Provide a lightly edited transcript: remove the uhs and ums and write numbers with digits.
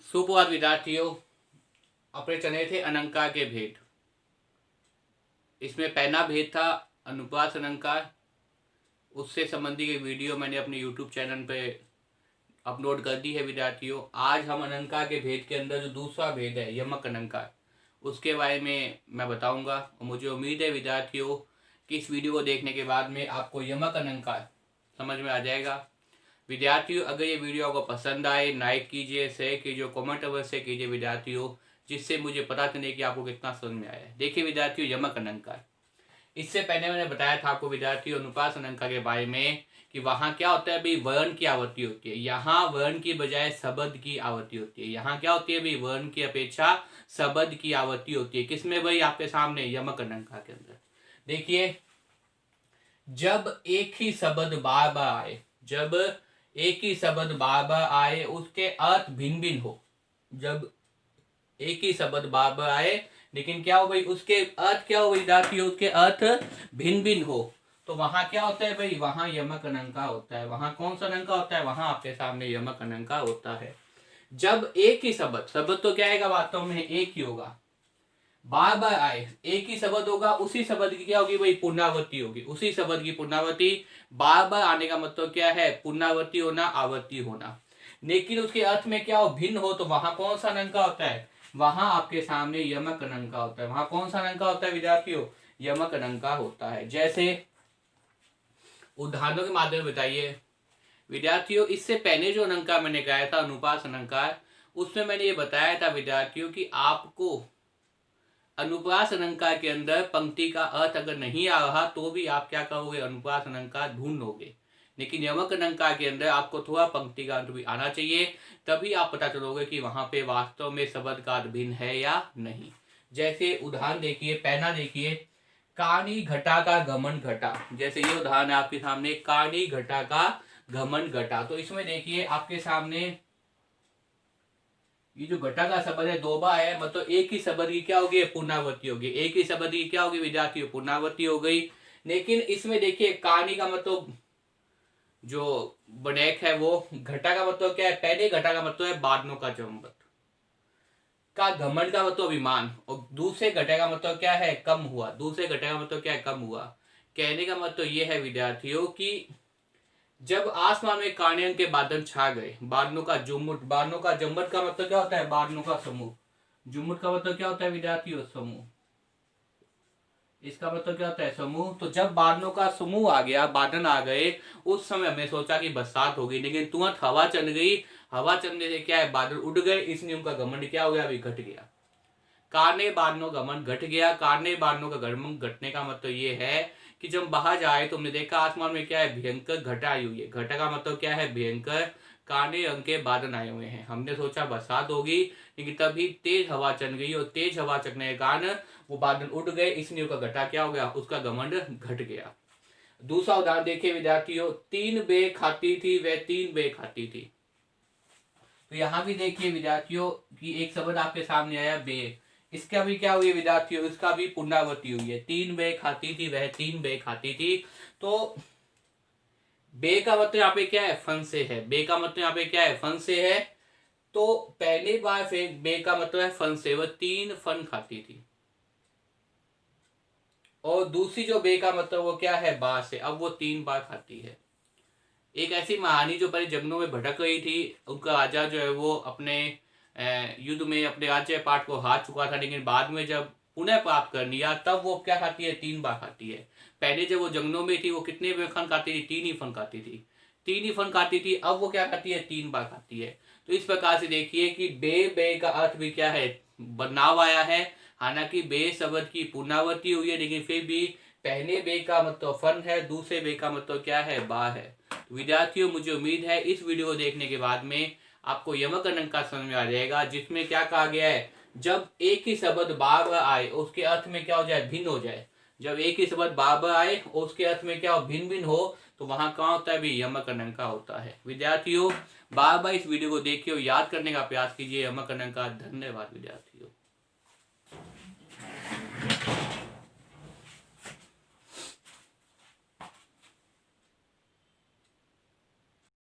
सुप्रभात विद्यार्थियों। अपने चले थे अनंका के भेद। इसमें पहला भेद था अनुप्रास अलंकार। उससे संबंधित एक वीडियो मैंने अपने YouTube चैनल पे अपलोड कर दी है विद्यार्थियों। आज हम अनंका के भेद के अंदर जो दूसरा भेद है यमक अलंकार, उसके बारे में मैं बताऊंगा। और मुझे उम्मीद है विद्यार्थियों कि इस वीडियो को देखने के बाद में आपको यमक अलंकार समझ में आ जाएगा। विद्यार्थियों, अगर ये वीडियो आपको पसंद आए, लाइक कीजिए, शेयर कीजिए, कमेंट अवश्य कीजिए विद्यार्थियों, जिससे मुझे पता चले कि आपको कितना समझ में आया है। देखिए विद्यार्थियों, यमक अलंकार, इससे पहले मैंने बताया था आपको विद्यार्थियों अनुप्रास अलंकार के बारे में कि वहाँ क्या होता है भाई, वर्ण की आवृत्ति होती है। यहाँ वर्ण की बजाय शब्द की आवृत्ति होती है। यहाँ क्या होती है भाई, वर्ण की अपेक्षा शब्द की आवृत्ति होती है। किसमें भाई, आपके सामने यमक अलंकार के अंदर। देखिए, जब एक ही शब्द बार बार आए, जब एक ही शब्द बार बार आए, उसके अर्थ भिन्न भिन्न हो। जब एक ही शब्द बार बार आए लेकिन क्या हो भाई, उसके अर्थ क्या हो विद्यार्थी, उसके अर्थ भिन्न भिन्न हो, तो वहां क्या होता है भाई, वहां यमक अलंकार होता है। वहां कौन सा अलंकार होता है, वहां आपके सामने यमक अलंकार होता है। जब एक ही शब्द, शब्द तो क्या आएगा, वास्तव में एक ही होगा, बार बार आए, एक ही शब्द होगा, उसी शब्द की क्या होगी भाई, पुनरावृत्ति होगी। उसी शब्द की पुनरावृत्ति, बार बार आने का मतलब क्या है, पुनरावृत्ति होना, आवृत्ति होना। लेकिन उसके अर्थ में क्या हो, भिन्न हो, तो वहां कौन सा अलंकार होता है, वहां आपके सामने यमक अलंकार होता है। वहां कौन सा अलंकार होता है विद्यार्थियों, यमक अलंकार होता है। जैसे उदाहरणों के माध्यम में बताइए विद्यार्थियों। इससे पहले जो अलंकार मैंने गाया था अनुप्रास अलंकार, उसमें मैंने ये बताया था विद्यार्थियों कि आपको अनुप्रास अलंकार के अंदर पंक्ति का अर्थ अगर नहीं आ रहा तो भी आप क्या करोगे, अनुप्रास अलंकार ढूंढोगे। लेकिन यमक अलंकार के अंदर आपको थोड़ा पंक्ति का अर्थ भी आना चाहिए, तभी आप पता चलोगे कि वहां पे वास्तव में शब्द का अर्थ भिन्न है या नहीं। जैसे उदाहरण देखिए, पहला देखिए, कानी घटा का घमंड घटा। जैसे ये उदाहरण है आपके सामने, कानी घटा का घमंड घटा। तो इसमें देखिए आपके सामने ये जो घटा का शब्द है, दो बार है, मतलब एक ही शब्द की क्या होगी, पुनरावृत्ति होगी। एक ही शब्द की क्या होगी विद्यार्थी, पुनरावृत्ति हो गई। लेकिन इसमें देखिए कहानी का मतलब जो बनेक है वो, घटा का मतलब क्या है, पहले घटा का मतलब है बादलों का चुंबक, का घमंड का मतलब अभिमान, और दूसरे घटे का मतलब क्या है, कम हुआ। दूसरे घटे का मतलब क्या है, कम हुआ। कहने का मतलब ये है विद्यार्थियों कि जब आसमान में काले रंग के बादल छा गए, बादलों का जुम्मुट, बादलों का जुम्मट का मतलब क्या होता है, बादलों का समूह। जुम्मुट का मतलब क्या होता है विद्यार्थियों, समूह। इसका मतलब क्या होता है, समूह। तो जब बादलों का समूह आ गया, बादल आ गए, उस समय हमने सोचा कि बरसात होगी, लेकिन तुरंत हवा चल गई। हवा चलने से क्या है, बादल उड़ गए, इसलिए उनका घमंड क्या हो गया, अभी घट गया। कारने बादलों का घमंड घट गया। कारने बादलों का घमंड घटने का मतलब ये है कि जब बाहर जाए तो हमने देखा आसमान में क्या है, भयंकर घटा आई हुई है। घटा का मतलब क्या है, भयंकर काले रंग के बादल आए हुए हैं। हमने सोचा बरसात होगी, लेकिन तभी तेज हवा चल गई, और तेज हवा चलने के कारण वो बादल उड़ गए, इसलिए उसका घटा क्या हो गया, उसका घमंड घट गया। दूसरा उदाहरण देखिए विद्यार्थियों, तीन बे खाती थी वह तीन बे खाती थी। तो यहां भी देखिए विद्यार्थियों कि एक शब्द आपके सामने आया, बे। इसका भी क्या हुई विद्यार्थियों, इसका भी पुनरावृत्ति हुई है। तीन बे खाती थी वह तीन बे खाती थी। तो बे का मतलब यहाँ पे क्या है, फन से है। बे का मतलब यहाँ पे क्या है, फन से है। तो पहली बार फिर बे का मतलब है फन से, वह तीन फन खाती थी। और दूसरी जो बे का मतलब वो क्या है, बार से, अब वो तीन बार खाती है। एक ऐसी महारानी जो पहले जंगलों में भटक रही थी, उनका राजा जो है वो अपने युद्ध में अपने राज्य पाठ को हार चुका था, लेकिन बाद में जब पुनः प्राप्त कर लिया तब वो क्या खाती है, तीन बार खाती है। पहले जब वो जंगलों में थी वो कितने फन खाती थी, तीन ही फन खाती थी। तीन ही फन खाती थी, अब वो क्या खाती है, तीन बार खाती है। तो इस प्रकार से देखिए कि बे बे का अर्थ भी क्या है, बदलाव आया है। हालांकि बे शब्द की पुनरावृत्ति हुई है, लेकिन फिर भी पहले बे का मतलब फन है, दूसरे बे का मतलब क्या है, बा है। विद्यार्थियों, मुझे उम्मीद है इस वीडियो को देखने के बाद में आपको यमक अलंकार समझ में आ जाएगा, जिसमें क्या कहा गया है, जब एक ही शब्द बार बार आए उसके अर्थ में क्या हो जाए, भिन्न हो जाए। जब एक ही शब्द बार बार आए और उसके अर्थ में क्या हो, भिन्न भिन्न हो, तो वहां कहाँ होता है भी, यमक अलंकार होता है। विद्यार्थियों, बार बार इस वीडियो को देखिए और याद करने का प्रयास कीजिए यमक अलंकार। धन्यवाद विद्यार्थियों।